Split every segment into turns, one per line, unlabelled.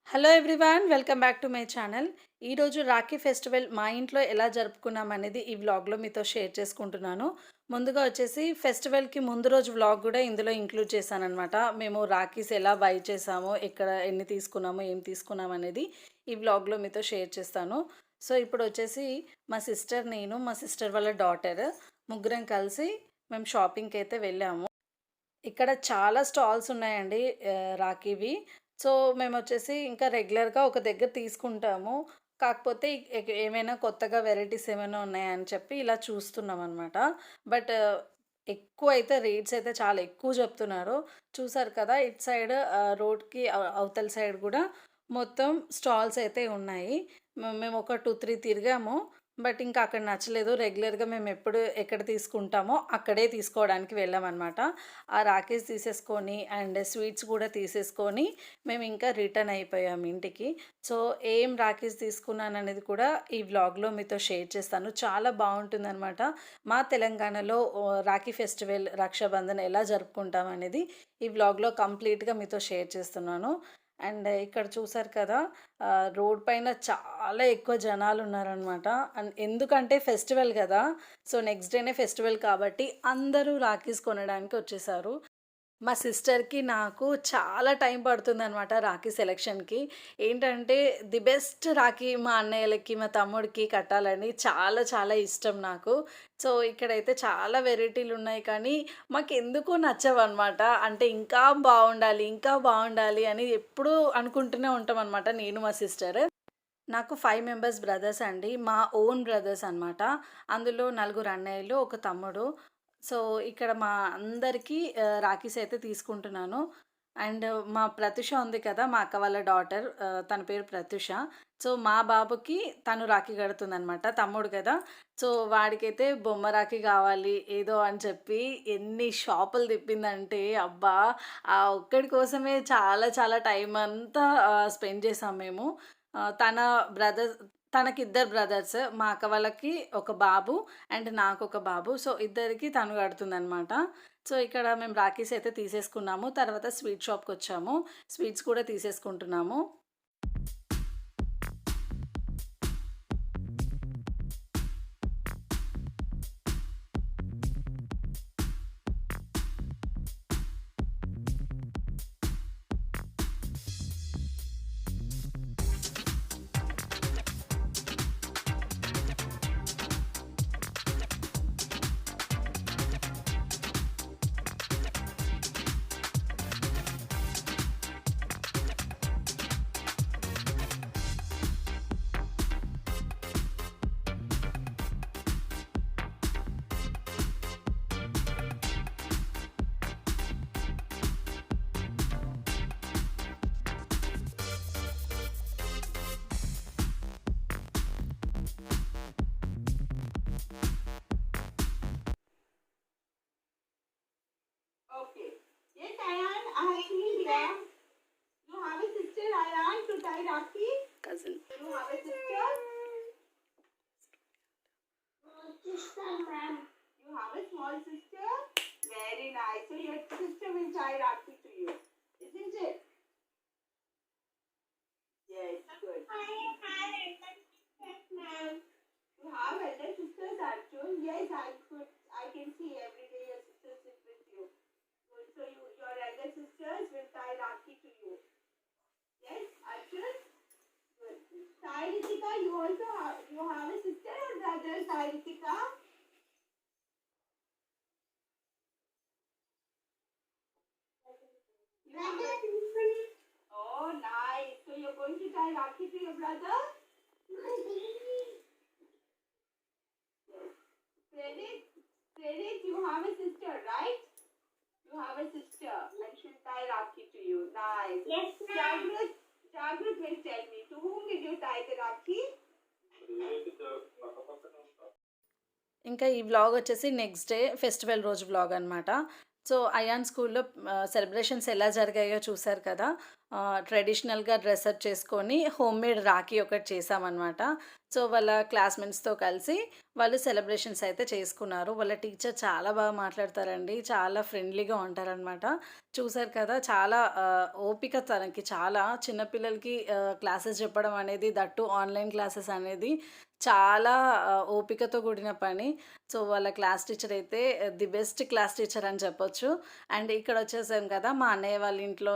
Hello everyone, welcome back to my channel. ఈరోజు Rakhi festival మా ఇంట్లో ఎలా జరుపుకున్నాం అనేది ఈ వ్లాగ్లో మీతో షేర్ చేసుకుంటున్నాను. ముందుగా వచ్చేసి ఫెస్టివల్కి ముందు రోజు వ్లాగ్ కూడా ఇందులో ఇంక్లూడ్ చేశానమాట. మేము రాఖీస్ ఎలా బై చేసామో, ఎక్కడ ఎన్ని తీసుకున్నామో, ఏం తీసుకున్నాం అనేది ఈ వ్లాగ్లో మీతో షేర్ చేస్తాను. సో ఇప్పుడు వచ్చేసి మా సిస్టర్, నేను, మా సిస్టర్ వాళ్ళ డాటర్ ముగ్గురం కలిసి మేము షాపింగ్కి అయితే వెళ్ళాము. ఇక్కడ చాలా స్టాల్స్ ఉన్నాయండి రాఖీవి. సో మేమొచ్చేసి ఇంకా రెగ్యులర్‌గా ఒక దగ్గర తీసుకుంటాము. కాకపోతే ఏమైనా కొత్తగా వెరైటీస్ ఏమైనా ఉన్నాయా అని చెప్పి ఇలా చూస్తున్నామనమాట. బట్ ఎక్కువైతే రేట్స్ అయితే చాలా ఎక్కువ చెప్తున్నారు. చూసారు కదా! ఇటు సైడ్ రోడ్‌కి అవతల సైడ్ గూడా మొత్తం స్టాల్స్ అయితే ఉన్నాయి. మేము ఒక 2, 3 తిరిగాము. బట్ ఇంకా అక్కడ నచ్చలేదు. రెగ్యులర్‌గా మేమెప్పుడు ఎక్కడ తీసుకుంటామో అక్కడే తీసుకోవడానికి వెళ్ళామనమాట. ఆ రాఖీస్ తీసేసుకొని అండ్ స్వీట్స్ కూడా తీసేసుకొని మేమింకా రిటర్న్ అయిపోయాము ఇంటికి. సో ఏం రాఖీస్ తీసుకున్నాననేది కూడా ఈ వ్లాగ్‌లో మీతో షేర్ చేస్తాను. చాలా బావుంటుందనమాట. మా తెలంగాణలో రాఖీ ఫెస్టివల్, రక్షాబంధన్ ఎలా జరుపుకుంటామనేది ఈ వ్లాగ్‌లో కంప్లీట్‌గా మీతో షేర్ చేస్తున్నాను. అండ్ ఇక్కడ చూసారు కదా! రోడ్ పైన చాలా ఎక్కువ జనాలున్నారనమాట. అండ్ ఎందుకంటే ఫెస్టివల్ గదా! సో నెక్స్ట్ డేనే ఫెస్టివల్ కాబట్టి అందరూ రాఖీస్ కొనడానికి వచ్చేసారు. మా సిస్టర్‌కి, నాకు చాలా టైం పడుతుందనమాట రాఖీ సెలక్షన్‌కి. ఏంటంటే ది బెస్ట్ రాఖీ మా అన్నయ్యలకి, మా తమ్ముడికి కట్టాలని చాలా చాలా ఇష్టం నాకు. సో ఇక్కడైతే చాలా వెరైటీలున్నాయి కానీ మాకెందుకో నచ్చవనమాట. అంటే ఇంకా బావుండాలి, ఇంకా బావుండాలి అని ఎప్పుడూ అనుకుంటూనే ఉంటామనమాట నేను, మా సిస్టర్. నాకు 5 మెంబర్స్ బ్రదర్స్ అండి. మా ఓన్ బ్రదర్స్ అనమాట. అందులో నలుగురు అన్నయ్యలు, ఒక తమ్ముడు. సో, ఇక్కడ మా అందరికీ రాఖీస్ అయితే తీసుకుంటున్నాను. అండ్ మా ప్రత్యూష ఉంది కదా! మా అక్క వాళ్ళ డాటర్, తన పేరు ప్రత్యూష. సో, మా బాబుకి తను రాఖీ కడుతుందనమాట. తమ్ముడు కదా! సో, వాడికైతే బొమ్మ రాఖీ కావాలి ఏదో అని చెప్పి ఎన్ని షాపులు తిప్పిందంటే అబ్బా! ఆ ఒక్కడి కోసమే చాలా చాలా టైం అంతా స్పెండ్ చేసాం మేము. తన బ్రదర్స్, తనకిద్దరు బ్రదర్స్. మా అక్క వాళ్ళకి ఒక బాబు అండ్ నాకొక బాబు. సో, ఇద్దరికి తను కడుతుందనమాట. సో, ఇక్కడ మేము రాఖీస్ అయితే తీసేసుకున్నాము. తర్వాత స్వీట్ షాప్‌కొచ్చాము. స్వీట్స్ కూడా తీసేసుకుంటున్నాము.
Okay. Yes, Ayan, I need them. You have a sister, Ayan, to tie Rakhi?
Cousin.
You have a sister? Sister, ma'am. You have a small sister? Very nice. So your sister will tie Rakhi to you, isn't it? Yes, good. I have elder sisters, ma'am. You have elder sisters, Arjun? Yes, I can see every day your sister sits with you. Good. So your elder sisters will tie Rakhi to you. Yes, Arjun? Good. Sai Ritika, you have a sister or brother, Sai Ritika? Brother. Oh, nice. So you're going to tie Rakhi to your brother? Yes. Credit, you have a sister, right? You have a sister and she'll tie Rakhi to you. Nice. Yes, ma'am. Jagrut will tell me. To whom did you tie the Rakhi?
ఇంకా ఈ vlog వచ్చేసి next day festival రోజు vlog అనమాట. So ion స్కూల్లో celebrations ఎలా జరిగాయో చూసారు కదా! ట్రెడిషనల్గా డ్రెస్అప్ చేసుకొని హోమ్మేడ్ రాఖీ ఒకటి చేసామన్నమాట. సో వాళ్ళ క్లాస్మేట్స్తో కలిసి వాళ్ళు సెలబ్రేషన్స్ అయితే చేసుకున్నారు. వాళ్ళ టీచర్ చాలా బాగా మాట్లాడతారండి, చాలా ఫ్రెండ్లీగా ఉంటారనమాట. చూసారు కదా, చాలా ఓపిక తనకి. చాలా చిన్నపిల్లలకి క్లాసెస్ చెప్పడం అనేది, దట్టు ఆన్లైన్ క్లాసెస్ అనేది చాలా ఓపికతో కూడిన పని. సో వాళ్ళ క్లాస్ టీచర్ అయితే ది బెస్ట్ క్లాస్ టీచర్ అని చెప్పొచ్చు. అండ్ ఇక్కడ వచ్చేసాం కదా, మా అన్నయ్య వాళ్ళ ఇంట్లో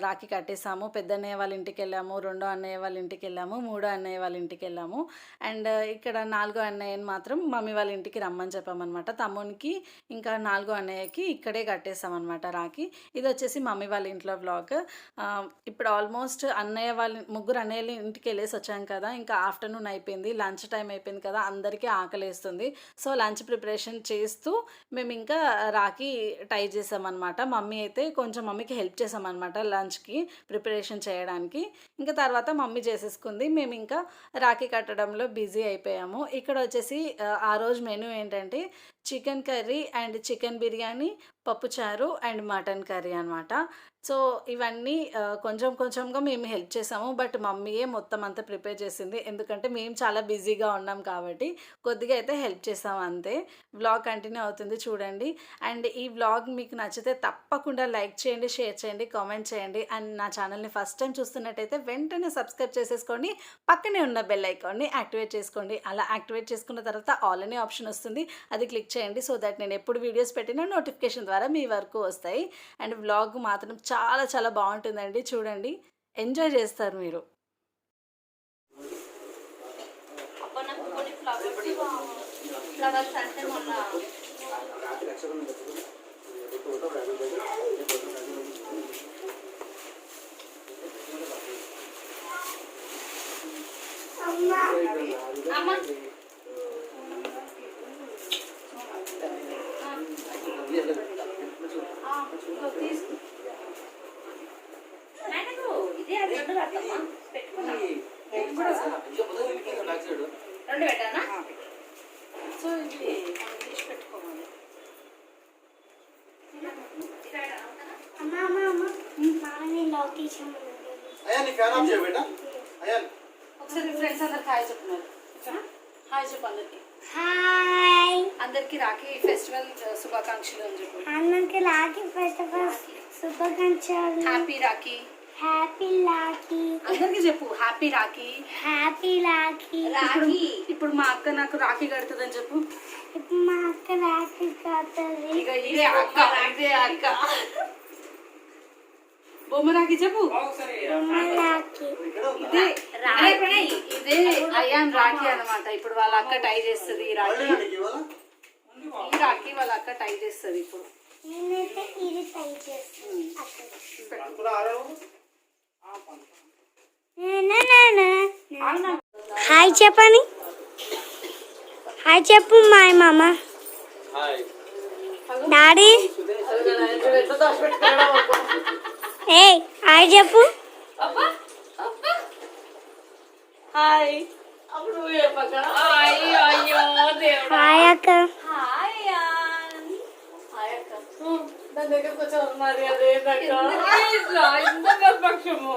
రాఖీ కట్టేసాము. పెద్ద అన్నయ్య వాళ్ళ ఇంటికి వెళ్ళాము, రెండో అన్నయ్య వాళ్ళ ఇంటికి వెళ్ళాము, మూడో అన్నయ్య వాళ్ళ ఇంటికి వెళ్ళాము. అండ్ ఇక్కడ నాలుగో అన్నయ్యని మాత్రం మమ్మీ వాళ్ళ ఇంటికి రమ్మని చెప్పామన్నమాట. తమ్మునికి ఇంకా నాలుగో అన్నయ్యకి ఇక్కడే కట్టేసామన్నమాట రాఖీ. ఇది వచ్చేసి మమ్మీ వాళ్ళ ఇంట్లో వ్లాగ్. ఇప్పుడు ఆల్మోస్ట్ అన్నయ్య వాళ్ళ ముగ్గురు అన్నయ్యల ఇంటికి వెళ్ళేసి వచ్చాం కదా, ఇంకా ఆఫ్టర్నూన్ అయిపోయింది, లంచ్ టైం అయిపోయింది కదా, అందరికీ ఆకలేస్తుంది. సో లంచ్ ప్రిపరేషన్ చేస్తూ మేము ఇంకా రాఖీ టై చేసామన్నమాట. మమ్మీ అయితే కొంచెం మమ్మీకి హెల్ప్ చేసామన్నమాట లంచ్కి ప్రిపరేషన్ చేయడానికి. ఇంకా తర్వాత మమ్మీ చేసేసుకుంది, మేము ఇంకా రాఖీ కట్టడంలో బిజీ అయిపోయాము. ఇక్కడ వచ్చేసి ఆ రోజు మెనూ ఏంటంటే chicken curry and chicken biryani, పప్పుచారు అండ్ మటన్ కర్రీ అనమాట. సో ఇవన్నీ కొంచెం కొంచెంగా మేము హెల్ప్ చేసాము, బట్ మమ్మీయే మొత్తం అంతా ప్రిపేర్ చేసింది. ఎందుకంటే మేము చాలా బిజీగా ఉన్నాం కాబట్టి కొద్దిగా అయితే హెల్ప్ చేసాము అంతే. వ్లాగ్ కంటిన్యూ అవుతుంది చూడండి. అండ్ ఈ వ్లాగ్ మీకు నచ్చితే తప్పకుండా లైక్ చేయండి, షేర్ చేయండి, కామెంట్ చేయండి. అండ్ నా ఛానల్ని ఫస్ట్ టైం చూస్తున్నట్టయితే వెంటనే సబ్స్క్రైబ్ చేసేసుకోండి, పక్కనే ఉన్న బెల్ ఐకాన్ని యాక్టివేట్ చేసుకోండి. అలా యాక్టివేట్ చేసుకున్న తర్వాత ఆల్ అనే ఆప్షన్ వస్తుంది, అది క్లిక్ చేయండి. సో దట్ నేను ఎప్పుడు వీడియోస్ పెట్టినా నోటిఫికేషన్ ద్వారా మీ వరకు వస్తాయి. అండ్ వ్లాగ్ మాత్రం చాలా చాలా బాగుంటుందండి, చూడండి, ఎంజాయ్ చేస్తారు మీరు. ఫ్లవర్స్ అంటే మొన్న ఇదే అది రెండు రాట్లమ్మా పెట్టుకున్నా, రెండు పెట్టానా. సో ఇది తీసి పెట్టుకోవాలి. ఒకసారి ఫ్రెండ్స్ అందరికి హాయ్ చెప్తున్నారు. హాయ్ చెప్పు అందరికి.
హాయ్
అందరికి రాఖీ ఫెస్టివల్ శుభాకాంక్షలు అని చెప్పు.
అందరికి రాఖీ ఫెస్టివల్ శుభాకాంక్షలు.
హ్యాపీ రాఖీ.
హ్యాపీ రాఖీ.
అందరికి చెప్పు హ్యాపీ రాఖీ.
హ్యాపీ రాఖీ.
ఇప్పుడు మా అక్క నాకు రాఖీ కడుతుందని చెప్పు.
ఇప్పుడు మా అక్క రాఖీ కడుతుంది.
ఇక ఇదే అక్క, ఇదే అక్క. బొమ్మ రాఖీ చెప్పు.
రాఖీ.
ఇదే అయాన్ రాఖీ అనమాట. ఇప్పుడు వాళ్ళ అక్క టై చేస్తుంది ఈ రాఖీ. ఈ రాఖీ వాళ్ళ అక్క టై చేస్తుంది ఇప్పుడు.
నేనైతే ఇది ట్రై చేస్తాను. హాయ్ చెప్పని. హాయ్ చెప్పు మాయ్ మామ. డాడీ ఏ హాయ్ చెప్పు.
హాయ్
హాయ్ అక్క.
దాని దగ్గరకు వచ్చి మరి అదేంటక్క పక్షము.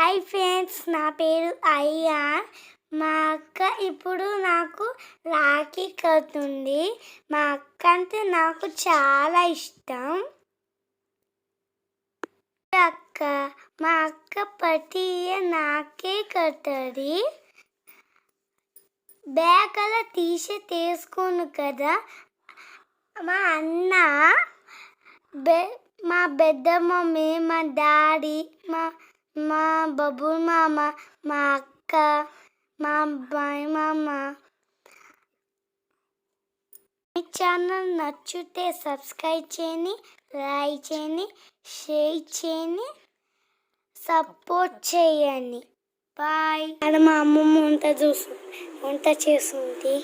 హాయ్ ఫ్రెండ్స్, నా పేరు అయాన్. మా అక్క ఇప్పుడు నాకు రాఖీ కడుతుంది. మా అక్క అంటే నాకు చాలా ఇష్టం. మా అక్క ప్రతి ఇయర్ నాకే కడుతుంది. బ్యాగ్ అలా తీసుకోను కదా. మా అన్న మా పెద్ద మమ్మీ, మా డాడీ, మా బబుల్ మామ, మా అక్క, మా అబ్బాయి మామ. మీ ఛానల్ నచ్చితే సబ్స్క్రైబ్ చేయండి, లైక్ చేయండి, షేర్ చేయండి, సపోర్ట్ చేయండి. బాయ్. అక్కడ మా అమ్మమ్మ వంట చేస్తుంది.